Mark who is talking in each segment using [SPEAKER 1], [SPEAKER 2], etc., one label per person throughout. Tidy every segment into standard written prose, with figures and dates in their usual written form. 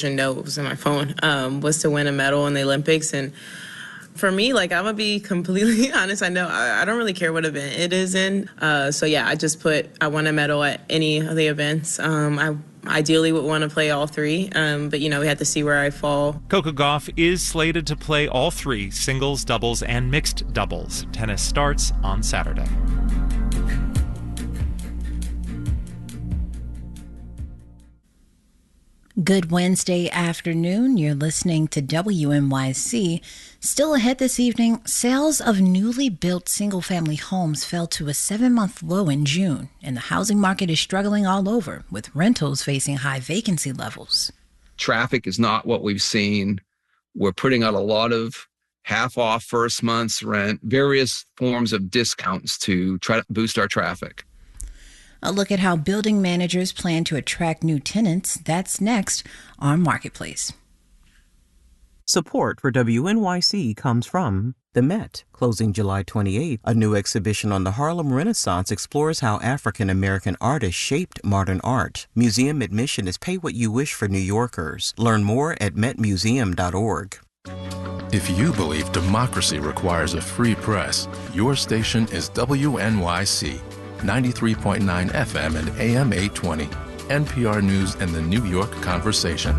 [SPEAKER 1] note, it was in my phone, was to win a medal in the Olympics. And for me, I'm going to be completely honest. I know I don't really care what event it is in. So yeah, I just I won a medal at any of the events. I ideally would want to play all three, but we have to see where I fall.
[SPEAKER 2] Coco Gauff is slated to play all three, singles, doubles, and mixed doubles. Tennis starts on Saturday.
[SPEAKER 3] Good Wednesday afternoon. You're listening to WNYC. Still ahead this evening, sales of newly built single-family homes fell to a 7-month low in June, and the housing market is struggling all over, with rentals facing high vacancy levels.
[SPEAKER 4] Traffic is not what we've seen. We're putting out a lot of half-off first month's rent, various forms of discounts to try to boost our traffic.
[SPEAKER 3] A look at how building managers plan to attract new tenants. That's next on Marketplace.
[SPEAKER 5] Support for WNYC comes from the Met. Closing July 28th, a new exhibition on the Harlem Renaissance explores how African-American artists shaped modern art. Museum admission is pay what you wish for New Yorkers. Learn more at metmuseum.org.
[SPEAKER 6] If you believe democracy requires a free press, your station is WNYC. 93.9 FM and AM 820. NPR News and the New York Conversation.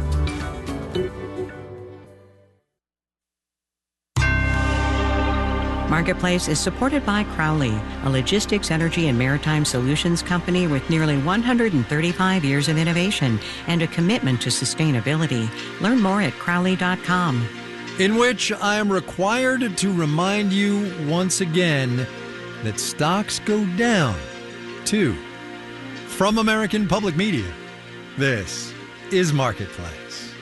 [SPEAKER 7] Marketplace is supported by Crowley, a logistics, energy, and maritime solutions company with nearly 135 years of innovation and a commitment to sustainability. Learn more at crowley.com.
[SPEAKER 8] In which I am required to remind you once again that stocks go down, too. From American Public Media, this is Marketplace.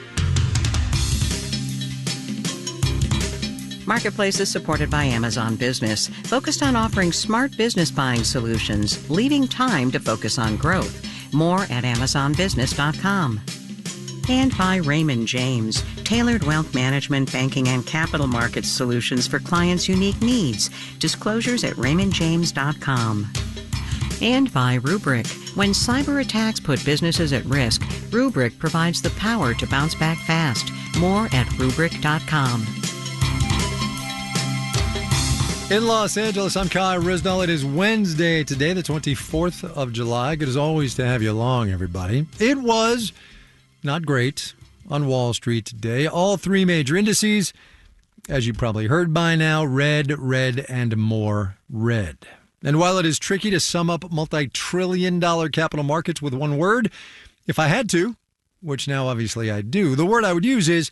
[SPEAKER 7] Marketplace is supported by Amazon Business, focused on offering smart business buying solutions, leaving time to focus on growth. More at amazonbusiness.com. And by Raymond James, tailored wealth management, banking, and capital markets solutions for clients' unique needs. Disclosures at raymondjames.com. And by Rubrik. When cyber attacks put businesses at risk, Rubrik provides the power to bounce back fast. More at Rubrik.com.
[SPEAKER 8] In Los Angeles, I'm Kai Risnell. It is Wednesday today, the 24th of July. Good as always to have you along, everybody. It was not great on Wall Street today. All three major indices, as you probably heard by now, red, and more red. And while it is tricky to sum up multi-trillion-dollar capital markets with one word, if I had to, which now obviously I do, the word I would use is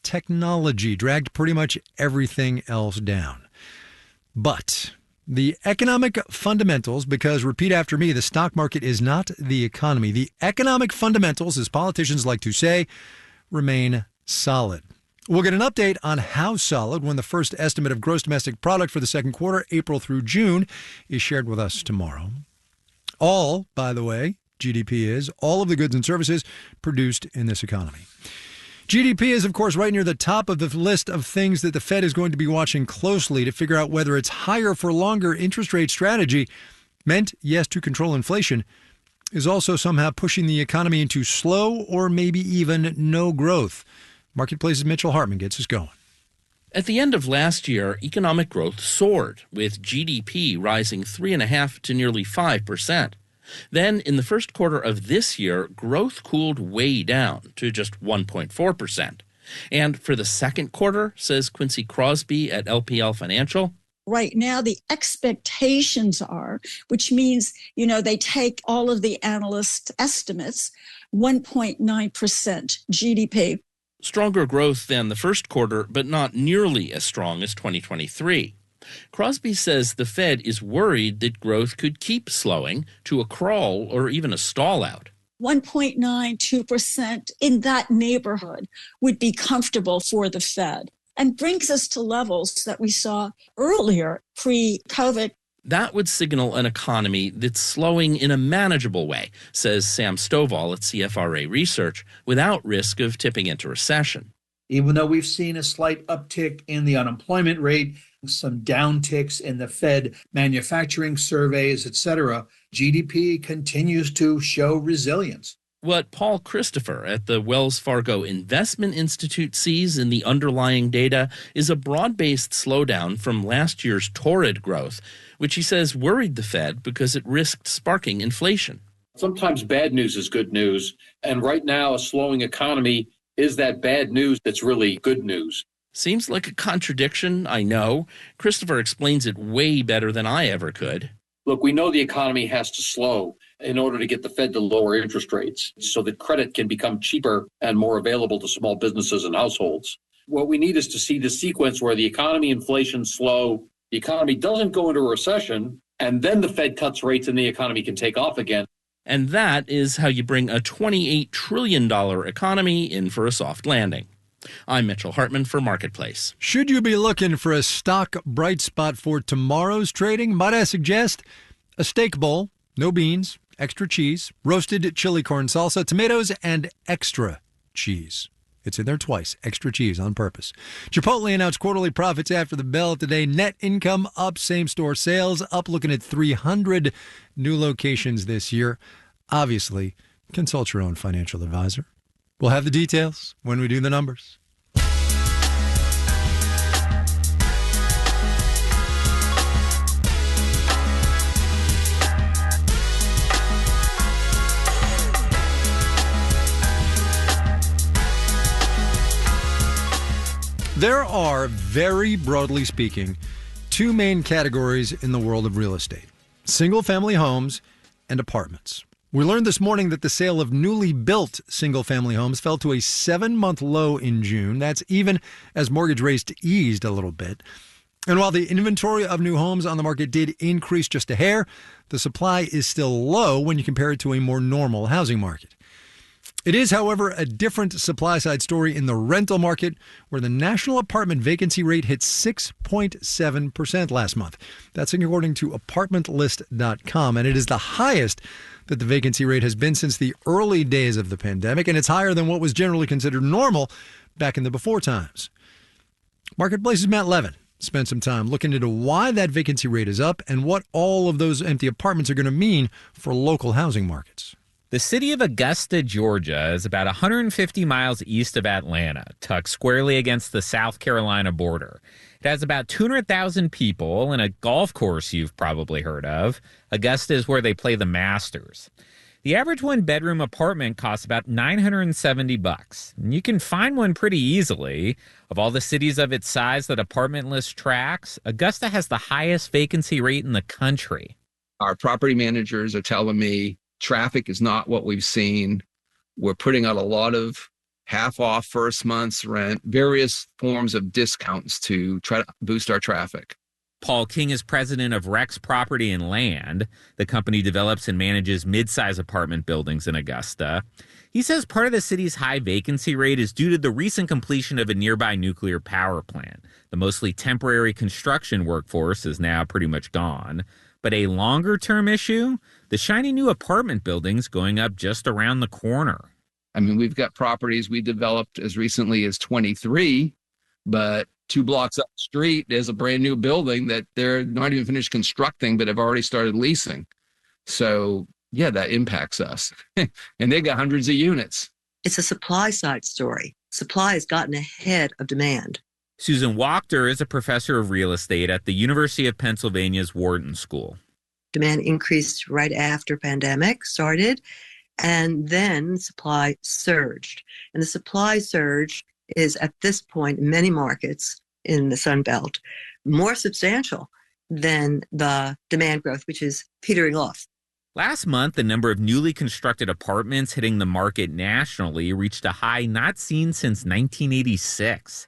[SPEAKER 8] technology, dragged pretty much everything else down. But the economic fundamentals, because repeat after me, the stock market is not the economy. The economic fundamentals, as politicians like to say, remain solid. We'll get an update on how solid when the first estimate of gross domestic product for the second quarter, April through June, is shared with us tomorrow. All, by the way, GDP is, all of the goods and services produced in this economy. GDP is, of course, right near the top of the list of things that the Fed is going to be watching closely to figure out whether its higher for longer interest rate strategy, meant, yes, to control inflation, is also somehow pushing the economy into slow or maybe even no growth. Marketplace's Mitchell Hartman gets us going.
[SPEAKER 9] At the end of last year, economic growth soared, with GDP rising 3.5% to nearly 5%. Then, in the first quarter of this year, growth cooled way down to just 1.4%. And for the second quarter, says Quincy Crosby at LPL Financial,
[SPEAKER 10] right now, the expectations are, which means, they take all of the analyst estimates, 1.9% GDP.
[SPEAKER 9] Stronger growth than the first quarter, but not nearly as strong as 2023. Crosby says the Fed is worried that growth could keep slowing to a crawl or even a stall out.
[SPEAKER 10] 1.92% in that neighborhood would be comfortable for the Fed, and brings us to levels that we saw earlier pre-COVID.
[SPEAKER 9] That would signal an economy that's slowing in a manageable way, says Sam Stovall at CFRA Research, without risk of tipping into recession.
[SPEAKER 11] Even though we've seen a slight uptick in the unemployment rate, some downticks in the Fed manufacturing surveys, etc., GDP continues to show resilience.
[SPEAKER 9] What Paul Christopher at the Wells Fargo Investment Institute sees in the underlying data is a broad-based slowdown from last year's torrid growth, which he says worried the Fed because it risked sparking inflation.
[SPEAKER 12] Sometimes bad news is good news, and right now a slowing economy is that bad news that's really good news.
[SPEAKER 9] Seems like a contradiction, I know. Christopher explains it way better than I ever could.
[SPEAKER 12] Look, we know the economy has to slow in order to get the Fed to lower interest rates so that credit can become cheaper and more available to small businesses and households. What we need is to see the sequence where the economy, inflation slow, the economy doesn't go into a recession, and then the Fed cuts rates and the economy can take off again.
[SPEAKER 9] And that is how you bring a $28 trillion economy in for a soft landing. I'm Mitchell Hartman for Marketplace.
[SPEAKER 8] Should you be looking for a stock bright spot for tomorrow's trading? Might I suggest a steak bowl, no beans, extra cheese, roasted chili corn salsa, tomatoes, and extra cheese. It's in there twice, extra cheese on purpose. Chipotle announced quarterly profits after the bell today. Net income up, same-store sales up, looking at 300 new locations this year. Obviously, consult your own financial advisor. We'll have the details when we do the numbers. There are, very broadly speaking, two main categories in the world of real estate: single-family homes and apartments. We learned this morning that the sale of newly built single-family homes fell to a 7-month low in June. That's even as mortgage rates eased a little bit. And while the inventory of new homes on the market did increase just a hair, the supply is still low when you compare it to a more normal housing market. It is, however, a different supply-side story in the rental market, where the national apartment vacancy rate hit 6.7% last month. That's according to apartmentlist.com, and it is the highest that the vacancy rate has been since the early days of the pandemic, and it's higher than what was generally considered normal back in the before times. Marketplace's Matt Levin spent some time looking into why that vacancy rate is up and what all of those empty apartments are going to mean for local housing markets.
[SPEAKER 13] The city of Augusta, Georgia, is about 150 miles east of Atlanta, tucked squarely against the South Carolina border. It has about 200,000 people and a golf course you've probably heard of. Augusta is where they play the Masters. The average one-bedroom apartment costs about $970, and you can find one pretty easily. Of all the cities of its size that Apartment List tracks, Augusta has the highest vacancy rate in the country.
[SPEAKER 4] Our property managers are telling me traffic is not what we've seen. We're putting out a lot of half off first month's rent, various forms of discounts to try to boost our traffic.
[SPEAKER 13] Paul King is president of Rex Property and Land. The company develops and manages mid-size apartment buildings in Augusta. He says part of the city's high vacancy rate is due to the recent completion of a nearby nuclear power plant. The mostly temporary construction workforce is now pretty much gone. But a longer-term issue? The shiny new apartment buildings going up just around the corner.
[SPEAKER 4] I mean, we've got properties we developed as recently as 23, but 2 blocks up the street, there's a brand new building that they're not even finished constructing, but have already started leasing. So, yeah, that impacts us. And they got hundreds of units.
[SPEAKER 14] It's a supply side story. Supply has gotten ahead of demand.
[SPEAKER 13] Susan Wachter is a professor of real estate at the University of Pennsylvania's Wharton School.
[SPEAKER 14] Demand increased right after pandemic started, and then supply surged. And the supply surge is at this point in many markets in the Sun Belt more substantial than the demand growth, which is petering off.
[SPEAKER 13] Last month, the number of newly constructed apartments hitting the market nationally reached a high not seen since 1986.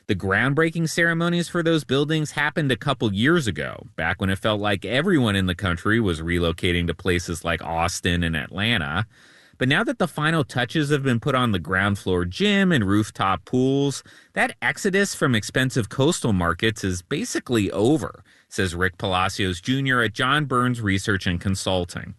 [SPEAKER 13] The groundbreaking ceremonies for those buildings happened a couple years ago, back when it felt like everyone in the country was relocating to places like Austin and Atlanta. But now that the final touches have been put on the ground floor gym and rooftop pools, that exodus from expensive coastal markets is basically over, says Rick Palacios Jr. at John Burns Research and Consulting.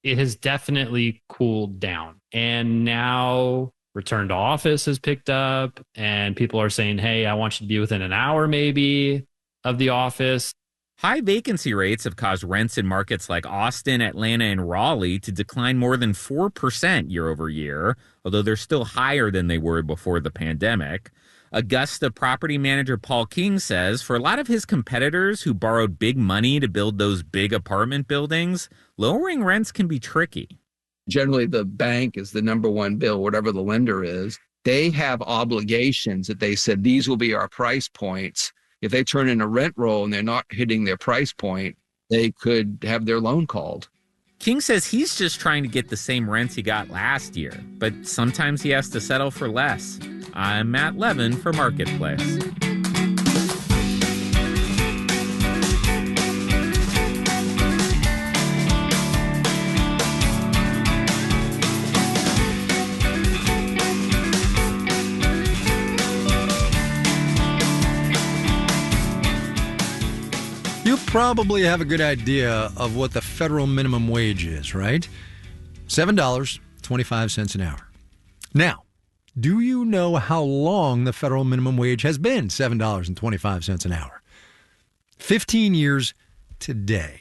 [SPEAKER 15] It has definitely cooled down. And now return to office has picked up and people are saying, hey, I want you to be within an hour maybe of the office.
[SPEAKER 13] High vacancy rates have caused rents in markets like Austin, Atlanta, and Raleigh to decline more than 4% year over year, although they're still higher than they were before the pandemic. Augusta property manager Paul King says for a lot of his competitors who borrowed big money to build those big apartment buildings, lowering rents can be tricky.
[SPEAKER 4] Generally, the bank is the number one bill, whatever the lender is. They have obligations that they said these will be our price points. If they turn in a rent roll and they're not hitting their price point, they could have their loan called.
[SPEAKER 13] King says he's just trying to get the same rents he got last year, but sometimes he has to settle for less. I'm Matt Levin for Marketplace.
[SPEAKER 8] You probably have a good idea of what the federal minimum wage is, right? $7.25 an hour. Now, do you know how long the federal minimum wage has been $7.25 an hour? 15 years today.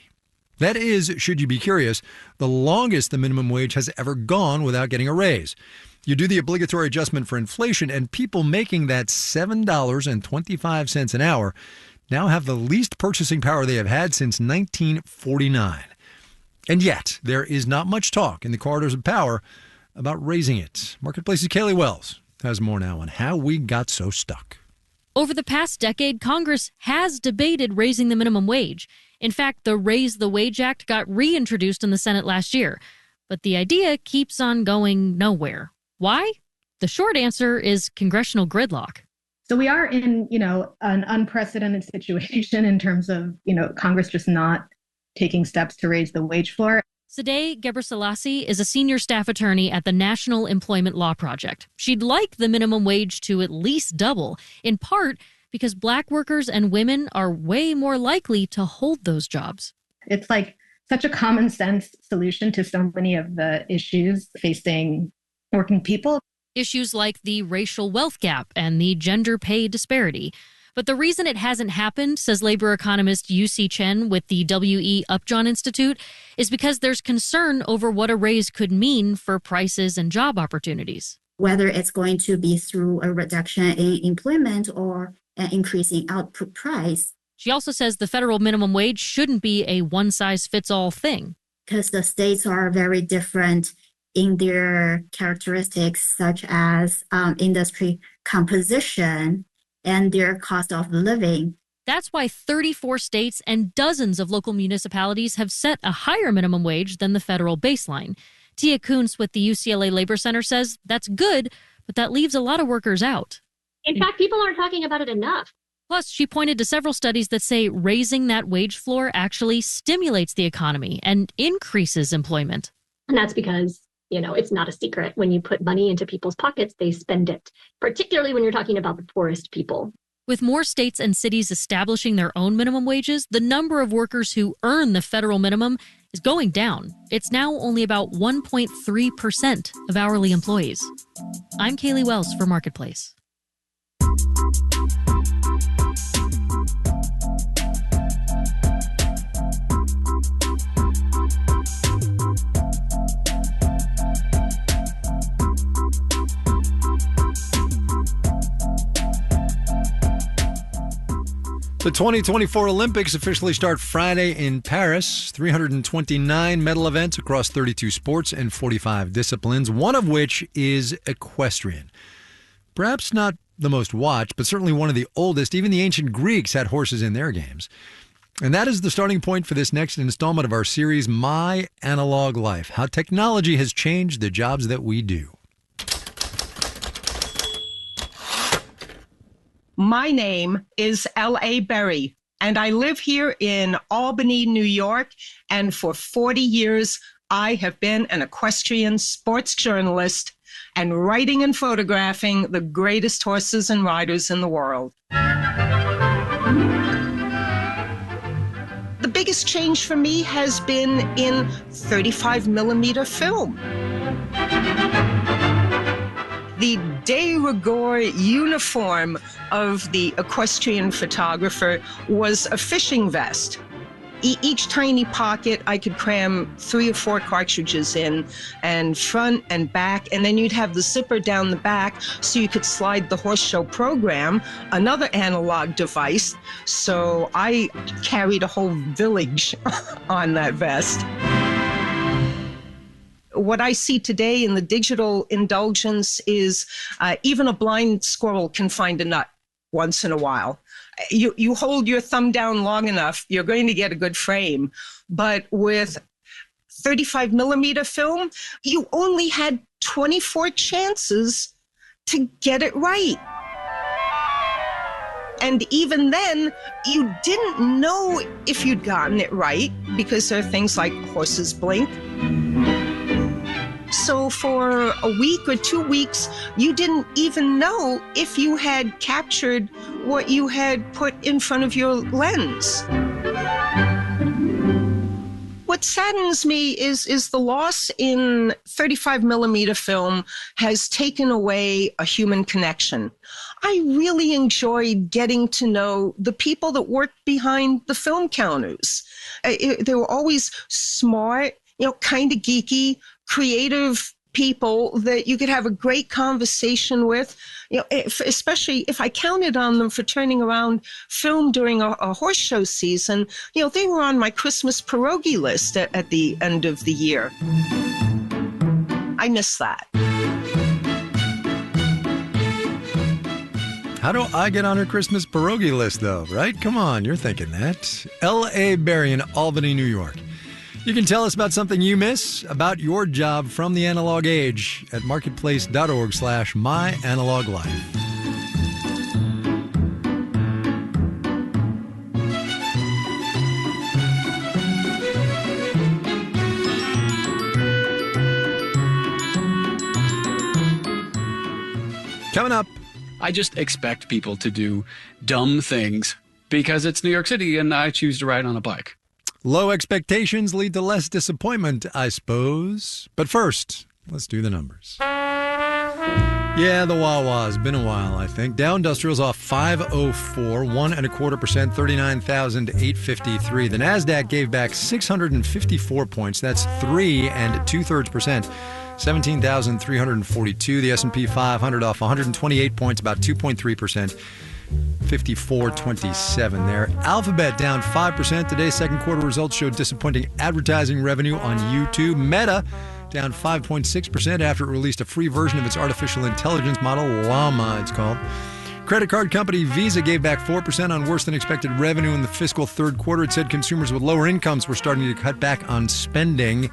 [SPEAKER 8] That is, should you be curious, the longest the minimum wage has ever gone without getting a raise. You do the obligatory adjustment for inflation, and people making that $7.25 an hour now have the least purchasing power they have had since 1949. And yet, there is not much talk in the corridors of power about raising it. Marketplace's Kaylee Wells has more now on how we got so stuck.
[SPEAKER 16] Over the past decade, Congress has debated raising the minimum wage. In fact, the Raise the Wage Act got reintroduced in the Senate last year. But the idea keeps on going nowhere. Why? The short answer is congressional gridlock.
[SPEAKER 17] So we are in, an unprecedented situation in terms of, Congress just not taking steps to raise the wage floor.
[SPEAKER 16] Sadeh Gebrselassie is a senior staff attorney at the National Employment Law Project. She'd like the minimum wage to at least double, in part because Black workers and women are way more likely to hold those jobs.
[SPEAKER 17] It's like such a common sense solution to so many of the issues facing working people.
[SPEAKER 16] Issues like the racial wealth gap and the gender pay disparity. But the reason it hasn't happened, says labor economist Yu-See Chen with the W.E. Upjohn Institute, is because there's concern over what a raise could mean for prices and job opportunities.
[SPEAKER 18] Whether it's going to be through a reduction in employment or an increase in output price.
[SPEAKER 16] She also says the federal minimum wage shouldn't be a one-size-fits-all thing.
[SPEAKER 18] Because the states are very different in their characteristics, such as industry composition and their cost of living.
[SPEAKER 16] That's why 34 states and dozens of local municipalities have set a higher minimum wage than the federal baseline. Tia Kuntz with the UCLA Labor Center says that's good, but that leaves a lot of workers out.
[SPEAKER 19] In fact, people aren't talking about it enough.
[SPEAKER 16] Plus, she pointed to several studies that say raising that wage floor actually stimulates the economy and increases employment.
[SPEAKER 19] And that's because, it's not a secret. When you put money into people's pockets, they spend it, particularly when you're talking about the poorest people.
[SPEAKER 16] With more states and cities establishing their own minimum wages, the number of workers who earn the federal minimum is going down. It's now only about 1.3% of hourly employees. I'm Kaylee Wells for Marketplace.
[SPEAKER 8] The 2024 Olympics officially start Friday in Paris. 329 medal events across 32 sports and 45 disciplines, one of which is equestrian. Perhaps not the most watched, but certainly one of the oldest. Even the ancient Greeks had horses in their games. And that is the starting point for this next installment of our series, My Analog Life, how technology has changed the jobs that we do.
[SPEAKER 20] My name is L.A. Berry, and I live here in Albany, New York, and for 40 years, I have been an equestrian sports journalist and writing and photographing the greatest horses and riders in the world. The biggest change for me has been in 35 millimeter film. The de rigueur uniform of the equestrian photographer was a fishing vest. Each tiny pocket I could cram 3 or 4 cartridges in, and front and back, and then you'd have the zipper down the back so you could slide the horse show program, another analog device. So I carried a whole village on that vest. What I see today in the digital indulgence is even a blind squirrel can find a nut once in a while. You hold your thumb down long enough, you're going to get a good frame. But with 35 millimeter film, you only had 24 chances to get it right. And even then, you didn't know if you'd gotten it right because there are things like horses blink. So for a week or 2 weeks, you didn't even know if you had captured what you had put in front of your lens. What saddens me is the loss in 35 millimeter film has taken away a human connection. I really enjoyed getting to know the people that worked behind the film counters. They were always smart, kind of geeky, creative people that you could have a great conversation with, especially if I counted on them for turning around film during a horse show season. They were on my Christmas pierogi list at the end of the year. I miss that.
[SPEAKER 8] How do I get on her Christmas pierogi list, though, right? Come on, you're thinking that. L.A. Berry in Albany, New York. You can tell us about something you miss about your job from the analog age at marketplace.org/myanaloglife. Coming up.
[SPEAKER 21] I just expect people to do dumb things because it's New York City and I choose to ride on a bike.
[SPEAKER 8] Low expectations lead to less disappointment, I suppose. But first, let's do the numbers. Yeah, the Wawa's been a while, I think. Dow Industrial's off 504, 1.25%, 39,853. The Nasdaq gave back 654 points. That's 3 2/3%, 17,342. The S&P 500 off 128 points, about 2.3%. 54.27 there. Alphabet down 5%. Today's second quarter results showed disappointing advertising revenue on YouTube. Meta down 5.6% after it released a free version of its artificial intelligence model, Llama it's called. Credit card company Visa gave back 4% on worse than expected revenue in the fiscal third quarter. It said consumers with lower incomes were starting to cut back on spending.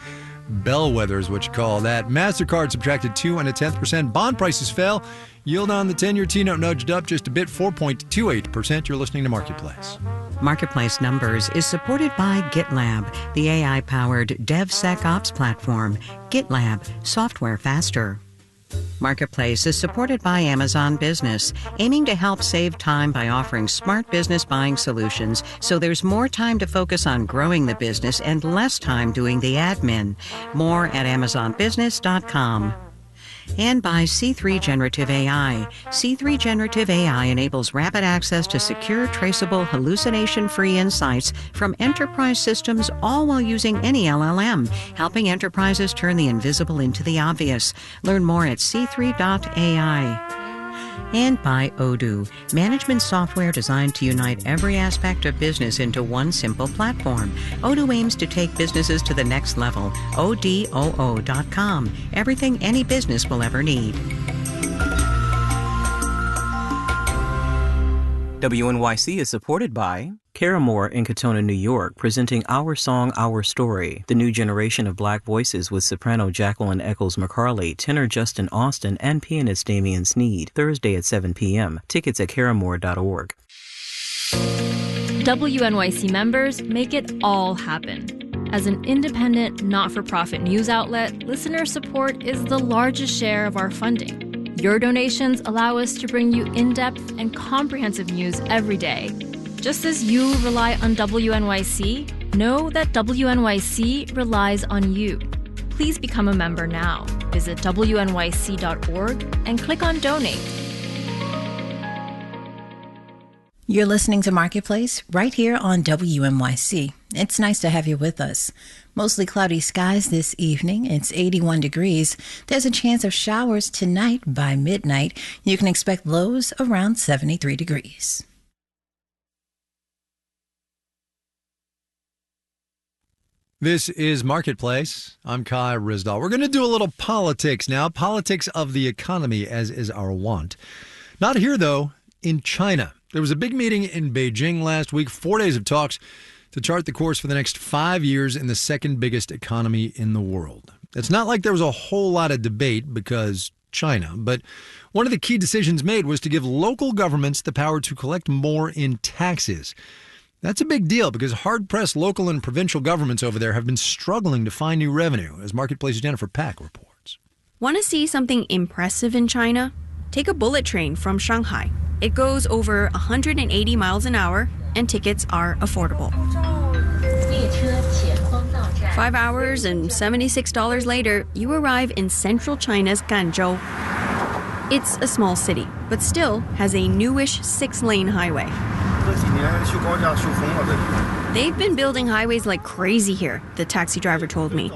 [SPEAKER 8] Bellwether is what you call that. MasterCard subtracted 2.1%. Bond prices fell. Yield on the 10-year T-note nudged up just a bit, 4.28%. You're listening to Marketplace.
[SPEAKER 7] Marketplace Numbers is supported by GitLab, the AI-powered DevSecOps platform. GitLab, software faster. Marketplace is supported by Amazon Business, aiming to help save time by offering smart business buying solutions so there's more time to focus on growing the business and less time doing the admin. More at AmazonBusiness.com. And by C3 Generative AI. C3 Generative AI enables rapid access to secure, traceable, hallucination-free insights from enterprise systems, all while using any LLM, helping enterprises turn the invisible into the obvious. Learn more at c3.ai. And by Odoo, management software designed to unite every aspect of business into one simple platform. Odoo aims to take businesses to the next level. ODOO.com. Everything any business will ever need.
[SPEAKER 5] WNYC is supported by Caramore in Katona, New York, presenting Our Song, Our Story, the new generation of black voices with soprano Jacqueline Eccles McCarley, tenor Justin Austin, and pianist Damian Sneed, Thursday at 7 p.m. Tickets at caramore.org.
[SPEAKER 22] WNYC members make it all happen. As an independent, not-for-profit news outlet, listener support is the largest share of our funding. Your donations allow us to bring you in-depth and comprehensive news every day. Just as you rely on WNYC, know that WNYC relies on you. Please become a member now. Visit wnyc.org and click on Donate.
[SPEAKER 3] You're listening to Marketplace right here on WNYC. It's nice to have you with us. Mostly cloudy skies this evening. It's 81 degrees. There's a chance of showers tonight by midnight. You can expect lows around 73 degrees.
[SPEAKER 8] This is Marketplace. I'm Kai Ryssdal. We're going to do a little politics now. Politics of the economy, as is our wont. Not here, though, in China. There was a big meeting in Beijing last week, 4 days of talks to chart the course for the next 5 years in the second biggest economy in the world. It's not like there was a whole lot of debate because China, but one of the key decisions made was to give local governments the power to collect more in taxes. That's a big deal because hard-pressed local and provincial governments over there have been struggling to find new revenue, as Marketplace's Jennifer Pack reports.
[SPEAKER 1] Want to see something impressive in China? Take a bullet train from Shanghai. It goes over 180 miles an hour, and tickets are affordable. 5 hours and $76 later, you arrive in central China's Ganzhou. It's a small city, but still has a newish 6-lane highway. They've been building highways like crazy here, the taxi driver told me.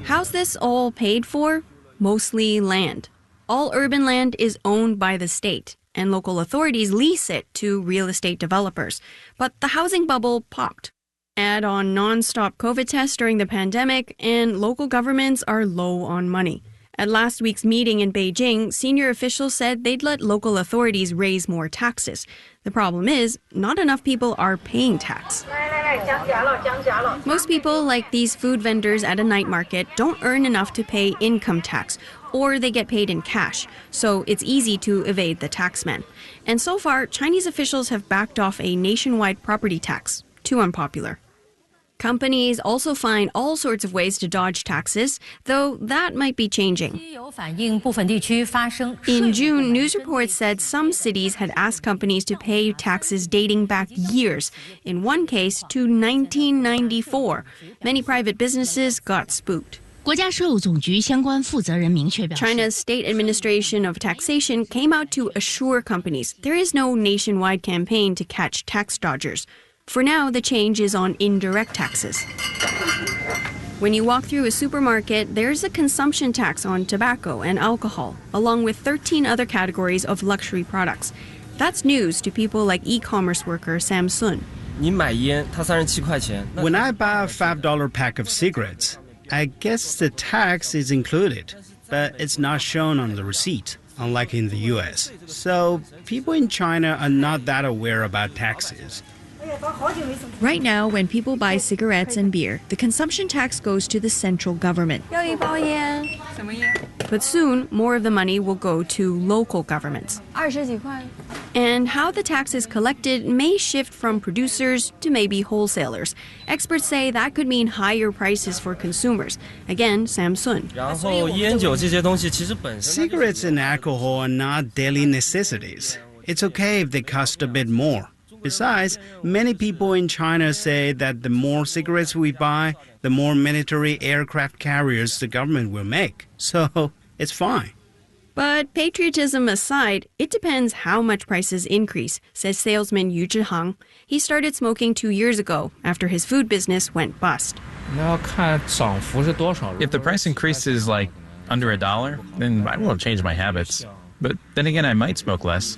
[SPEAKER 1] How's this all paid for? Mostly land. All urban land is owned by the state, and local authorities lease it to real estate developers. But the housing bubble popped. Add on non-stop COVID tests during the pandemic, and local governments are low on money. At last week's meeting in Beijing, senior officials said they'd let local authorities raise more taxes. The problem is, not enough people are paying tax. Most people, like these food vendors at a night market, don't earn enough to pay income tax, or they get paid in cash, so it's easy to evade the taxman. And so far, Chinese officials have backed off a nationwide property tax. Too unpopular. Companies also find all sorts of ways to dodge taxes, though that might be changing. In June, news reports said some cities had asked companies to pay taxes dating back years, in one case to 1994. Many private businesses got spooked. China's State Administration of Taxation came out to assure companies there is no nationwide campaign to catch tax dodgers. For now, the change is on indirect taxes. When you walk through a supermarket, there's a consumption tax on tobacco and alcohol, along with 13 other categories of luxury products. That's news to people like e-commerce worker Sam Sun.
[SPEAKER 2] When I buy a $5 pack of cigarettes, I guess the tax is included, but it's not shown on the receipt, unlike in the US. So people in China are not that aware about taxes.
[SPEAKER 1] Right now, when people buy cigarettes and beer, the consumption tax goes to the central government. But soon, more of the money will go to local governments. And how the tax is collected may shift from producers to maybe wholesalers. Experts say that could mean higher prices for consumers. Again, Sam Sun.
[SPEAKER 2] Cigarettes and alcohol are not daily necessities. It's okay if they cost a bit more. Besides, many people in China say that the more cigarettes we buy, the more military aircraft carriers the government will make. So, it's fine.
[SPEAKER 1] But patriotism aside, it depends how much prices increase, says salesman Yu Zhihang. He started smoking 2 years ago after his food business went bust.
[SPEAKER 23] If the price increase is like under $1, then I won't change my habits. But then again, I might smoke less.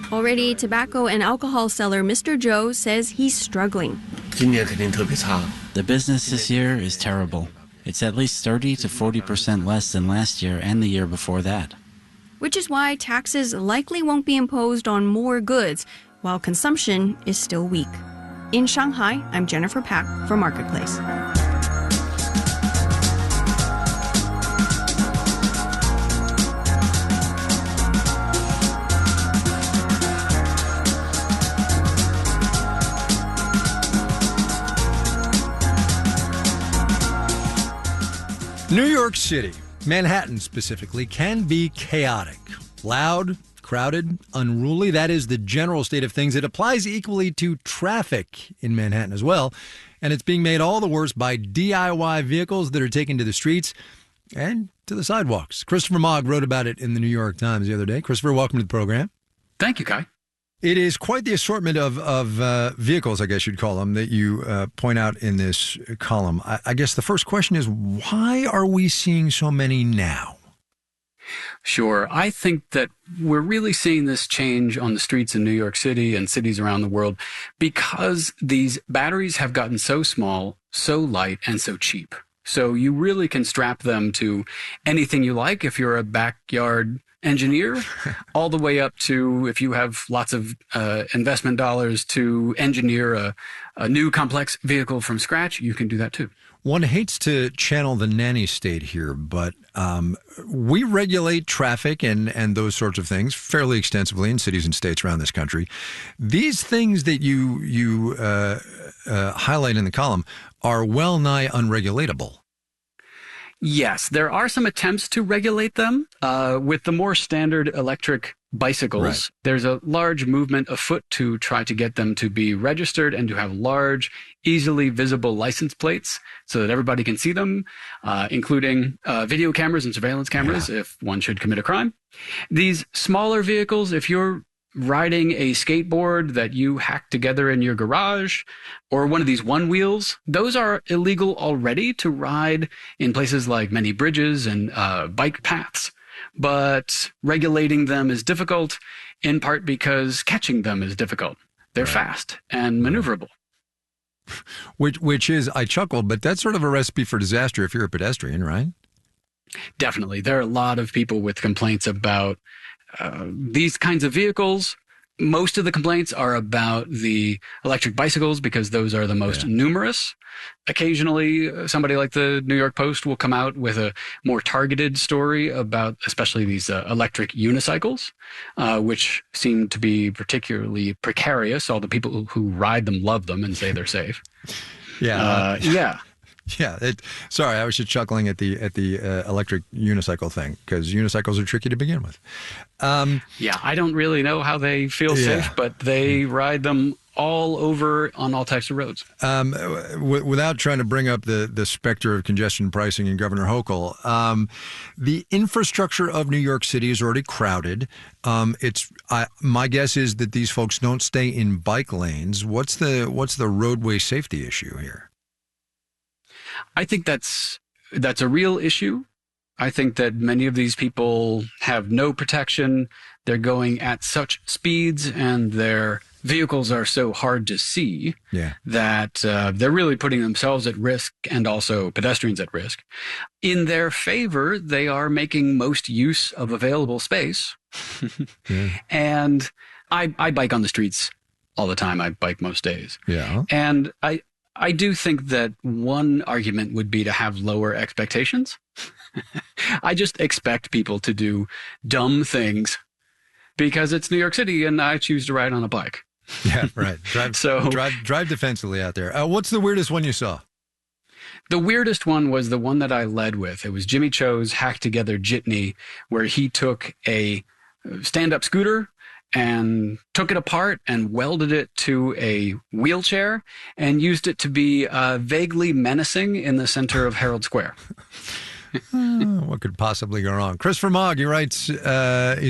[SPEAKER 1] Already, tobacco and alcohol seller Mr. Zhou says he's struggling.
[SPEAKER 24] The business this year is terrible. It's at least 30 to 40% less than last year and the year before that.
[SPEAKER 1] Which is why taxes likely won't be imposed on more goods, while consumption is still weak. In Shanghai, I'm Jennifer Pack for Marketplace.
[SPEAKER 8] New York City, Manhattan specifically, can be chaotic. Loud, crowded, unruly. That is the general state of things. It applies equally to traffic in Manhattan as well. and it's being made all the worse by DIY vehicles that are taken to the streets and to the sidewalks. Christopher Mogg wrote about it in the New York Times the other day. Christopher, welcome to the program.
[SPEAKER 21] Thank you, Kai.
[SPEAKER 8] It is quite the assortment of vehicles, I guess you'd call them, that you point out in this column. I guess the first question is, why are we seeing so many now?
[SPEAKER 21] Sure. I think that we're really seeing this change on the streets in New York City and cities around the world because these batteries have gotten so small, so light, and so cheap. So you really can strap them to anything you like if you're a backyard engineer, all the way up to if you have lots of investment dollars to engineer a new complex vehicle from scratch, you can do that too.
[SPEAKER 8] One hates to channel the nanny state here, but we regulate traffic and those sorts of things fairly extensively in cities and states around this country. These things that you highlight in the column are well nigh unregulatable.
[SPEAKER 21] Yes, there are some attempts to regulate them. With the more standard electric bicycles, right, there's a large movement afoot to try to get them to be registered and to have large, easily visible license plates so that everybody can see them, including video cameras and surveillance cameras if one should commit a crime. These smaller vehicles, if you're riding a skateboard that you hack together in your garage, or one of these one wheels, those are illegal already to ride in places like many bridges and bike paths. But regulating them is difficult, in part because catching them is difficult. They're fast and maneuverable.
[SPEAKER 8] Which is, I chuckle, but that's sort of a recipe for disaster if you're a pedestrian, right?
[SPEAKER 21] Definitely. There are a lot of people with complaints about these kinds of vehicles. Most of the complaints are about the electric bicycles because those are the most numerous. Occasionally, somebody like the New York Post will come out with a more targeted story about especially these electric unicycles, which seem to be particularly precarious. All the people who ride them love them and say they're safe.
[SPEAKER 8] Yeah.
[SPEAKER 21] Yeah.
[SPEAKER 8] Yeah. Sorry, I was just chuckling at the electric unicycle thing because unicycles are tricky to begin with.
[SPEAKER 21] Yeah, I don't really know how they feel safe, but they ride them all over on all types of roads.
[SPEAKER 8] Without trying to bring up the specter of congestion pricing and Governor Hochul, the infrastructure of New York City is already crowded. My guess is that these folks don't stay in bike lanes. What's the roadway safety issue here?
[SPEAKER 21] I think that's a real issue. I think that many of these people have no protection. They're going at such speeds and their vehicles are so hard to see that they're really putting themselves at risk and also pedestrians at risk. In their favor, they are making most use of available space. And I bike on the streets all the time. I bike most days.
[SPEAKER 8] Yeah.
[SPEAKER 21] And I do think that one argument would be to have lower expectations. I just expect people to do dumb things because it's New York City and I choose to ride on a bike.
[SPEAKER 8] Yeah, right. Drive defensively out there. What's the weirdest one you saw?
[SPEAKER 21] The weirdest one was the one that I led with. It was Jimmy Cho's hacked together jitney, where he took a stand-up scooter and took it apart and welded it to a wheelchair and used it to be vaguely menacing in the center of Herald Square.
[SPEAKER 8] What could possibly go wrong? Christopher Mogg, he writes, he's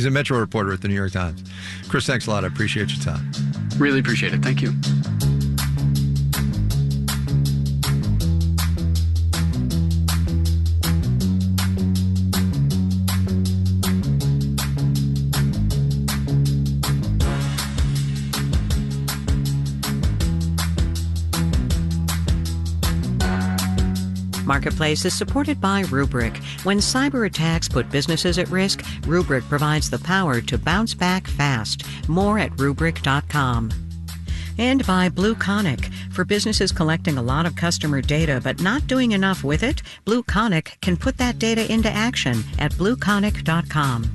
[SPEAKER 8] a Metro reporter at the New York Times. Chris, thanks a lot. I appreciate your time.
[SPEAKER 21] Really appreciate it. Thank you.
[SPEAKER 7] Marketplace is supported by Rubrik. When cyber attacks put businesses at risk, Rubrik provides the power to bounce back fast. More at Rubrik.com. And by Blue Conic. For businesses collecting a lot of customer data but not doing enough with it, Blue Conic can put that data into action at BlueConic.com.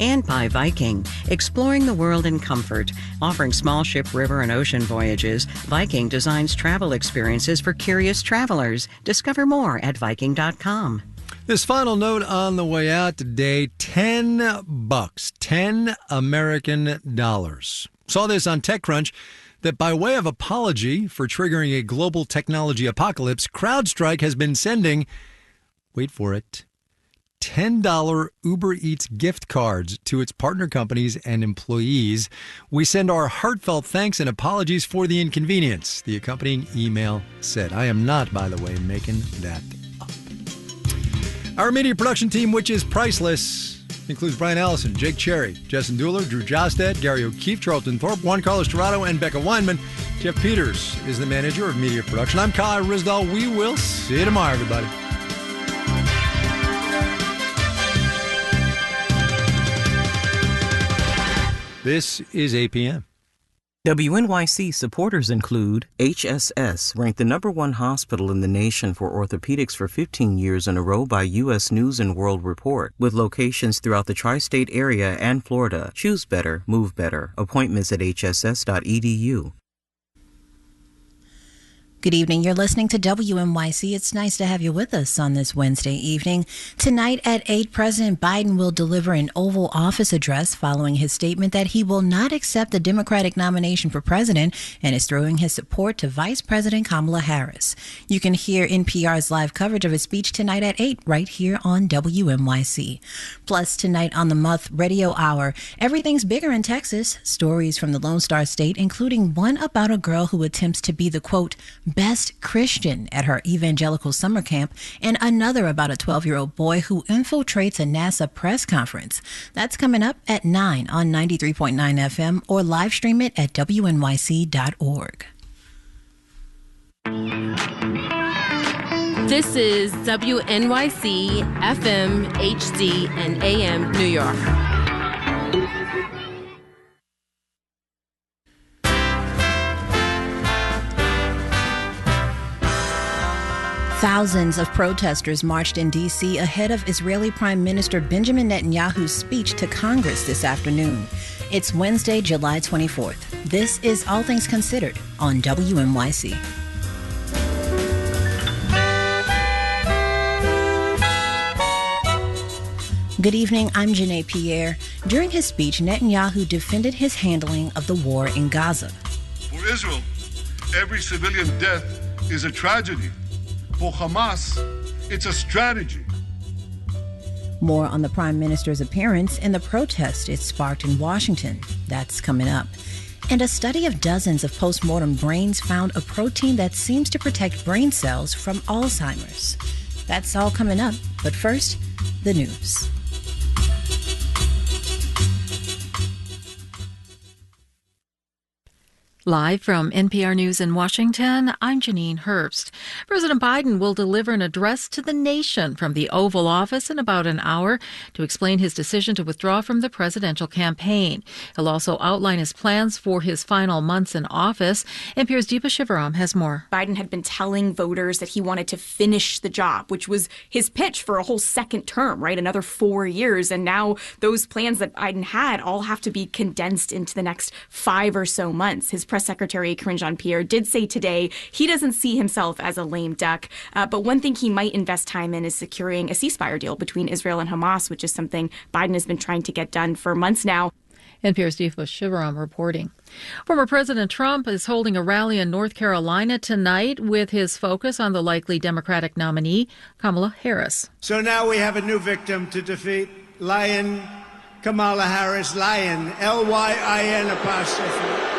[SPEAKER 7] And by Viking, exploring the world in comfort. Offering small ship, river, and ocean voyages, Viking designs travel experiences for curious travelers. Discover more at Viking.com.
[SPEAKER 8] This final note on the way out today, $10, $10 American dollars. Saw this on TechCrunch. that by way of apology for triggering a global technology apocalypse, CrowdStrike has been sending, wait for it, $10 Uber Eats gift cards to its partner companies and employees. We send our heartfelt thanks and apologies for the inconvenience, the accompanying email said. I am not, by the way, making that up. Our media production team, which is priceless, includes Brian Allison, Jake Cherry, Justin Dueller, Drew Jostad, Gary O'Keefe, Charlton Thorpe, Juan Carlos Torado, and Becca Weinman. Jeff Peters is the manager of media production. I'm Kai Risdall. We will see you tomorrow, everybody. This is APM.
[SPEAKER 5] WNYC supporters include HSS, ranked the #1 hospital in the nation for orthopedics for 15 years in a row by U.S. News & World Report, with locations throughout the tri-state area and Florida. Choose better, move better. Appointments at hss.edu.
[SPEAKER 3] Good evening. You're listening to WNYC. It's nice to have you with us on this Wednesday evening. Tonight at 8, President Biden will deliver an Oval Office address following his statement that he will not accept the Democratic nomination for president and is throwing his support to Vice President Kamala Harris. You can hear NPR's live coverage of his speech tonight at 8 right here on WNYC. Plus, tonight on the Month Radio Hour, everything's bigger in Texas. Stories from the Lone Star State, including one about a girl who attempts to be the, quote, best Christian at her evangelical summer camp, and another about a 12-year-old boy who infiltrates a NASA press conference. That's coming up at 9 on 93.9 FM or live stream it at wnyc.org.
[SPEAKER 6] This is WNYC FM, HD, and AM New York.
[SPEAKER 3] Thousands of protesters marched in D.C. ahead of Israeli Prime Minister Benjamin Netanyahu's speech to Congress this afternoon. It's Wednesday, July 24th. This is All Things Considered on WNYC. Good evening, I'm Janae Pierre. During his speech, Netanyahu defended his handling of the war in Gaza.
[SPEAKER 10] For Israel, every civilian death is a tragedy. For Hamas, it's a strategy.
[SPEAKER 3] More on the Prime Minister's appearance and the protest it sparked in Washington. That's coming up. And a study of dozens of postmortem brains found a protein that seems to protect brain cells from Alzheimer's. That's all coming up. But first, the news.
[SPEAKER 11] Live from NPR News in Washington, I'm Janine Herbst. President Biden will deliver an address to the nation from the Oval Office in about an hour to explain his decision to withdraw from the presidential campaign. He'll also outline his plans for his final months in office. NPR's Deepa Shivaram has more.
[SPEAKER 12] Biden had been telling voters that he wanted to finish the job, which was his pitch for a whole second term, right? Another 4 years. And now those plans that Biden had all have to be condensed into the next 5 or so months. His Press Secretary Karine Jean-Pierre did say today he doesn't see himself as a lame duck, but one thing he might invest time in is securing a ceasefire deal between Israel and Hamas, which is something Biden has been trying to get done for months now.
[SPEAKER 11] NPR's Deepa Shivaram reporting. Former President Trump is holding a rally in North Carolina tonight with his focus on the likely Democratic nominee, Kamala Harris.
[SPEAKER 25] So now we have a new victim to defeat, Lion Kamala Harris, Lion, L-Y-I-N apostrophe.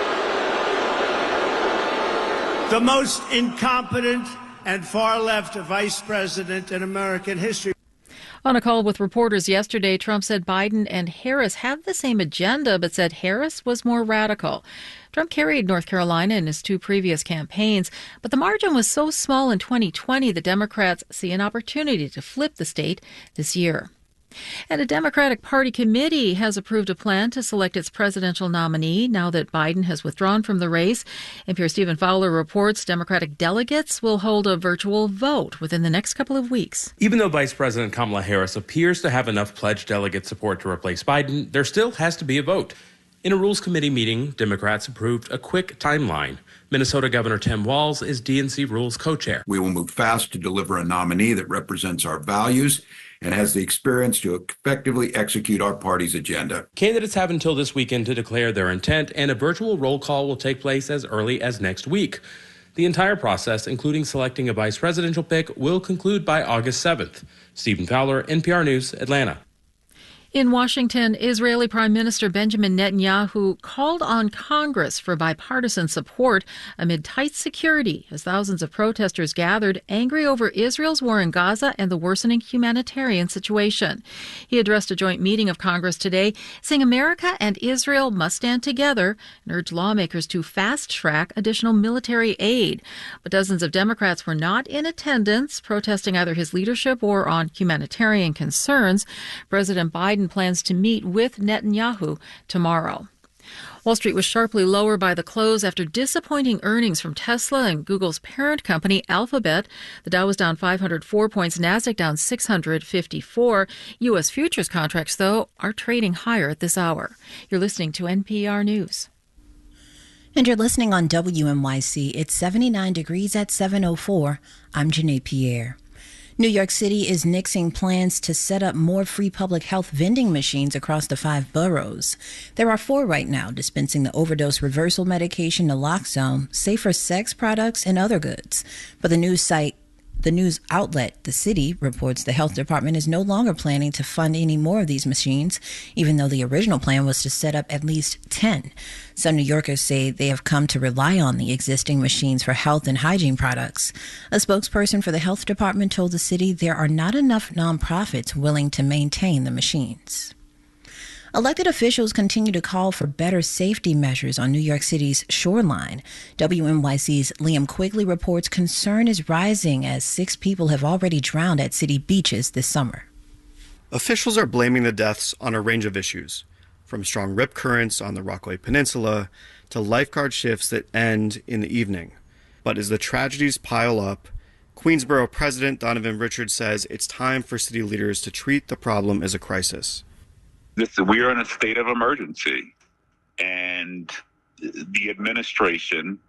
[SPEAKER 25] The most incompetent and far-left vice president in American history.
[SPEAKER 11] On a call with reporters yesterday, Trump said Biden and Harris have the same agenda, but said Harris was more radical. Trump carried North Carolina in his 2 previous campaigns, but the margin was so small in 2020 the Democrats see an opportunity to flip the state this year. And a Democratic Party committee has approved a plan to select its presidential nominee now that Biden has withdrawn from the race. NPR's Stephen Fowler reports Democratic delegates will hold a virtual vote within the next couple of weeks.
[SPEAKER 26] Even though Vice President Kamala Harris appears to have enough pledged delegate support to replace Biden, there still has to be a vote. In a Rules Committee meeting, Democrats approved a quick timeline. Minnesota Governor Tim Walz is DNC Rules co-chair.
[SPEAKER 27] We will move fast to deliver a nominee that represents our values
[SPEAKER 4] and has the experience to effectively execute our party's agenda.
[SPEAKER 26] Candidates have until this weekend to declare their intent, and a virtual roll call will take place as early as next week. The entire process, including selecting a vice presidential pick, will conclude by August 7th. Stephen Fowler, NPR News, Atlanta.
[SPEAKER 11] In Washington, Israeli Prime Minister Benjamin Netanyahu called on Congress for bipartisan support amid tight security as thousands of protesters gathered, angry over Israel's war in Gaza and the worsening humanitarian situation. He addressed a joint meeting of Congress today, saying America and Israel must stand together and urged lawmakers to fast-track additional military aid. But dozens of Democrats were not in attendance, protesting either his leadership or on humanitarian concerns. President Biden plans to meet with Netanyahu tomorrow. Wall Street was sharply lower by the close after disappointing earnings from Tesla and Google's parent company, Alphabet. The Dow was down 504 points, Nasdaq down 654. U.S. futures contracts, though, are trading higher at this hour. You're listening to NPR News.
[SPEAKER 3] And you're listening on WNYC. It's 79 degrees at 7:04. I'm Janae Pierre. New York City is nixing plans to set up more free public health vending machines across the 5 boroughs. There are 4 right now dispensing the overdose reversal medication naloxone, safer sex products, and other goods. But the news outlet, The City, reports the health department is no longer planning to fund any more of these machines, even though the original plan was to set up at least 10. Some New Yorkers say they have come to rely on the existing machines for health and hygiene products. A spokesperson for the health department told The City there are not enough nonprofits willing to maintain the machines. Elected officials continue to call for better safety measures on New York City's shoreline. WNYC's Liam Quigley reports concern is rising as 6 people have already drowned at city beaches this summer.
[SPEAKER 9] Officials are blaming the deaths on a range of issues, from strong rip currents on the Rockaway Peninsula to lifeguard shifts that end in the evening. But as the tragedies pile up, Queensborough President Donovan Richards says it's time for city leaders to treat the problem as a crisis.
[SPEAKER 13] We are in a state of emergency, and the administration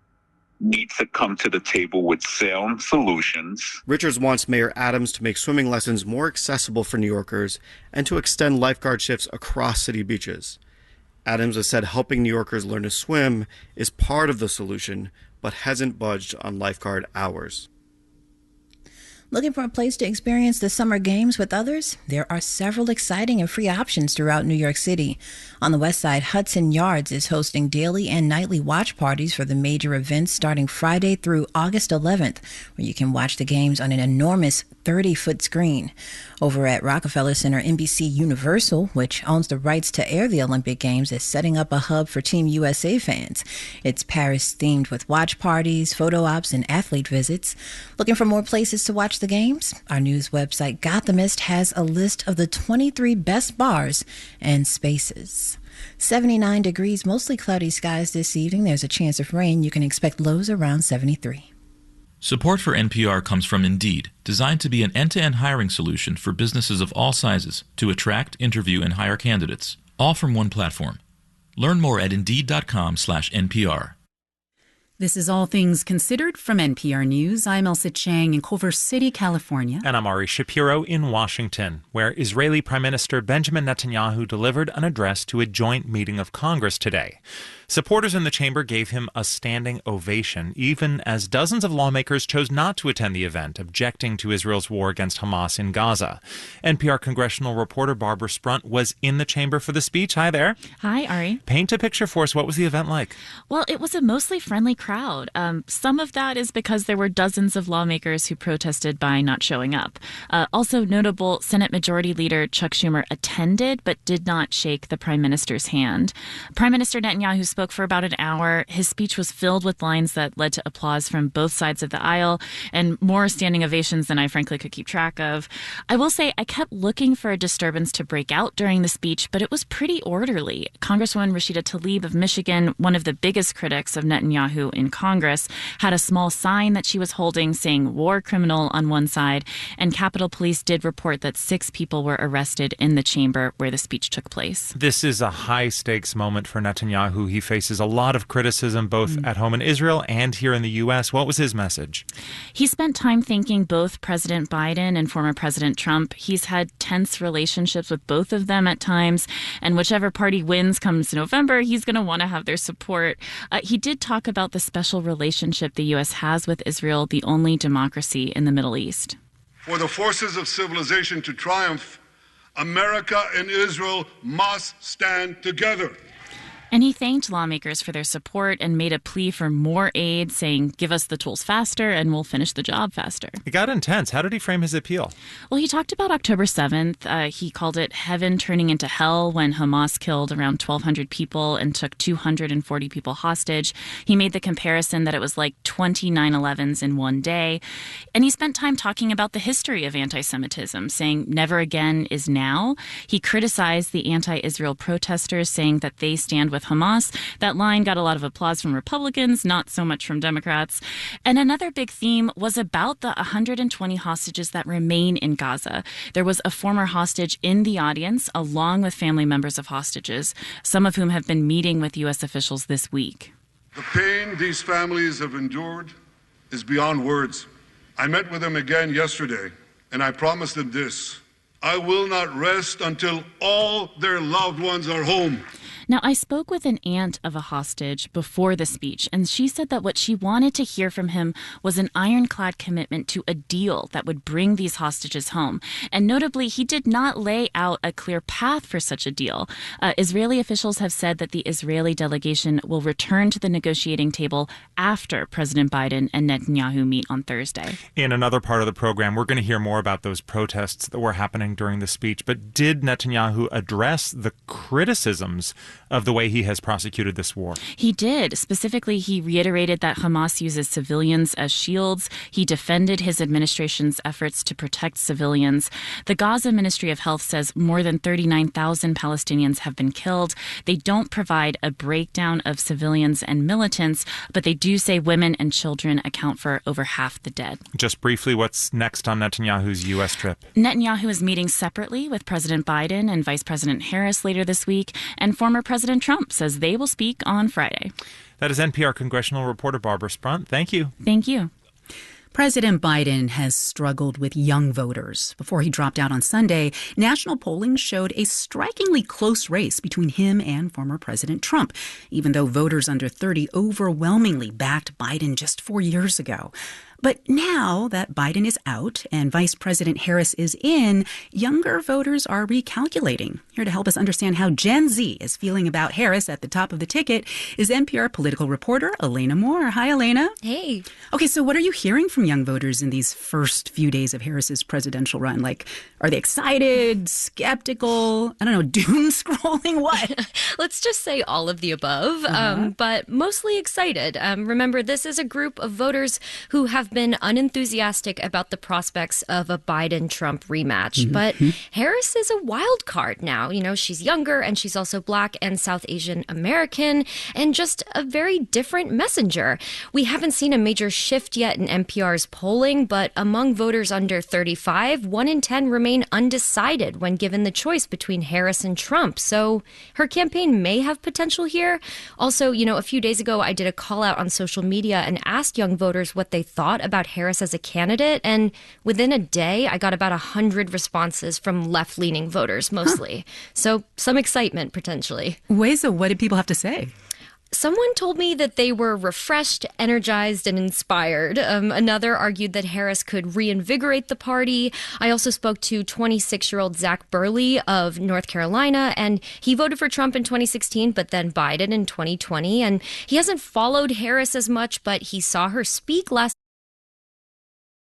[SPEAKER 13] needs to come to the table with sound solutions.
[SPEAKER 9] Richards wants Mayor Adams to make swimming lessons more accessible for New Yorkers and to extend lifeguard shifts across city beaches. Adams has said helping New Yorkers learn to swim is part of the solution, but hasn't budged on lifeguard hours.
[SPEAKER 3] Looking for a place to experience the summer games with others? There are several exciting and free options throughout New York City. On the west side, Hudson Yards is hosting daily and nightly watch parties for the major events starting Friday through August 11th, where you can watch the games on an enormous 30-foot screen. Over at Rockefeller Center, NBC Universal, which owns the rights to air the Olympic Games, is setting up a hub for Team USA fans. It's Paris-themed with watch parties, photo ops, and athlete visits. Looking for more places to watch the games? Our news website Gothamist has a list of the 23 best bars and spaces. 79 degrees, mostly cloudy skies this evening. There's a chance of rain. You can expect lows around 73.
[SPEAKER 14] Support for NPR comes from Indeed, designed to be an end-to-end hiring solution for businesses of all sizes to attract, interview, and hire candidates, all from one platform. Learn more at Indeed.com/NPR.
[SPEAKER 15] This is All Things Considered from NPR News. I'm Elsa Chang in Culver City, California.
[SPEAKER 17] And I'm Ari Shapiro in Washington, where Israeli Prime Minister Benjamin Netanyahu delivered an address to a joint meeting of Congress today. Supporters in the chamber gave him a standing ovation, even as dozens of lawmakers chose not to attend the event, objecting to Israel's war against Hamas in Gaza. NPR congressional reporter Barbara Sprunt was in the chamber for the speech. Hi there.
[SPEAKER 27] Hi, Ari.
[SPEAKER 17] Paint a picture for us. What was the event like?
[SPEAKER 27] Well, it was a mostly friendly crowd. Some of that is because there were dozens of lawmakers who protested by not showing up. Also notable, Senate Majority Leader Chuck Schumer attended but did not shake the Prime Minister's hand. Prime Minister Netanyahu spoke for about an hour. His speech was filled with lines that led to applause from both sides of the aisle and more standing ovations than I frankly could keep track of. I will say I kept looking for a disturbance to break out during the speech, but it was pretty orderly. Congresswoman Rashida Tlaib of Michigan, one of the biggest critics of Netanyahu in Congress, had a small sign that she was holding saying war criminal on one side, and Capitol Police did report that 6 people were arrested in the chamber where the speech took place.
[SPEAKER 17] This is a high-stakes moment for Netanyahu. He faces a lot of criticism both at home in Israel and here in the U.S. What was his message?
[SPEAKER 27] He spent time thanking both President Biden and former President Trump. He's had tense relationships with both of them at times, and whichever party wins comes November, he's going to want to have their support. He did talk about the special relationship the U.S. has with Israel, the only democracy in the Middle East.
[SPEAKER 10] For the forces of civilization to triumph, America and Israel must stand together.
[SPEAKER 27] And he thanked lawmakers for their support and made a plea for more aid, saying, give us the tools faster and we'll finish the job faster.
[SPEAKER 17] It got intense. How did he frame his appeal?
[SPEAKER 27] Well, he talked about October 7th. He called it heaven turning into hell when Hamas killed around 1,200 people and took 240 people hostage. He made the comparison that it was like 20 9/11s in one day. And he spent time talking about the history of anti-Semitism, saying never again is now. He criticized the anti-Israel protesters, saying that they stand with Hamas. That line got a lot of applause from Republicans, not so much from Democrats. And another big theme was about the 120 hostages that remain in Gaza. There was a former hostage in the audience, along with family members of hostages, some of whom have been meeting with U.S. officials this week.
[SPEAKER 10] The pain these families have endured is beyond words. I met with them again yesterday, and I promised them this: I will not rest until all their loved ones are home.
[SPEAKER 27] Now, I spoke with an aunt of a hostage before the speech, and she said that what she wanted to hear from him was an ironclad commitment to a deal that would bring these hostages home. And notably, he did not lay out a clear path for such a deal. Israeli officials have said that the Israeli delegation will return to the negotiating table after President Biden and Netanyahu meet on Thursday.
[SPEAKER 17] In another part of the program, we're going to hear more about those protests that were happening during the speech. But did Netanyahu address the criticisms of the way he has prosecuted this war?
[SPEAKER 27] He did. Specifically, he reiterated that Hamas uses civilians as shields. He defended his administration's efforts to protect civilians. The Gaza Ministry of Health says more than 39,000 Palestinians have been killed. They don't provide a breakdown of civilians and militants, but they do say women and children account for over half the dead.
[SPEAKER 17] Just briefly, what's next on Netanyahu's U.S. trip?
[SPEAKER 27] Netanyahu is meeting separately with President Biden and Vice President Harris later this week, and former President Trump says they will speak on Friday.
[SPEAKER 17] That is NPR congressional reporter Barbara Sprunt. Thank you.
[SPEAKER 27] Thank you.
[SPEAKER 15] President Biden has struggled with young voters. Before he dropped out on Sunday, national polling showed a strikingly close race between him and former President Trump, even though voters under 30 overwhelmingly backed Biden just 4 years ago. But now that Biden is out and Vice President Harris is in, younger voters are recalculating. Here to help us understand how Gen Z is feeling about Harris at the top of the ticket is NPR political reporter Elena Moore. Hi, Elena.
[SPEAKER 2] Hey.
[SPEAKER 15] Okay, so what are you hearing from young voters in these first few days of Harris's presidential run? Like, are they excited, skeptical, I don't know, doom scrolling? What?
[SPEAKER 2] Let's just say all of the above, but mostly excited. Remember, this is a group of voters who have been unenthusiastic about the prospects of a Biden-Trump rematch. But Harris is a wild card now. You know, she's younger and she's also Black and South Asian American and just a very different messenger. We haven't seen a major shift yet in NPR's polling, but among voters under 35, 1 in 10 remain undecided when given the choice between Harris and Trump. So her campaign may have potential here. Also, you know, a few days ago, I did a call out on social media and asked young voters what they thought about Harris as a candidate, and within a day I got about 100 responses from left-leaning voters mostly. So some excitement potentially.
[SPEAKER 15] Wait, so what did people have to say?
[SPEAKER 2] Someone told me that they were refreshed, energized, and inspired. Another argued that Harris could reinvigorate the party. I also spoke to 26-year-old Zach Burley of North Carolina, and he voted for Trump in 2016, but then Biden in 2020. And he hasn't followed Harris as much, but he saw her speak last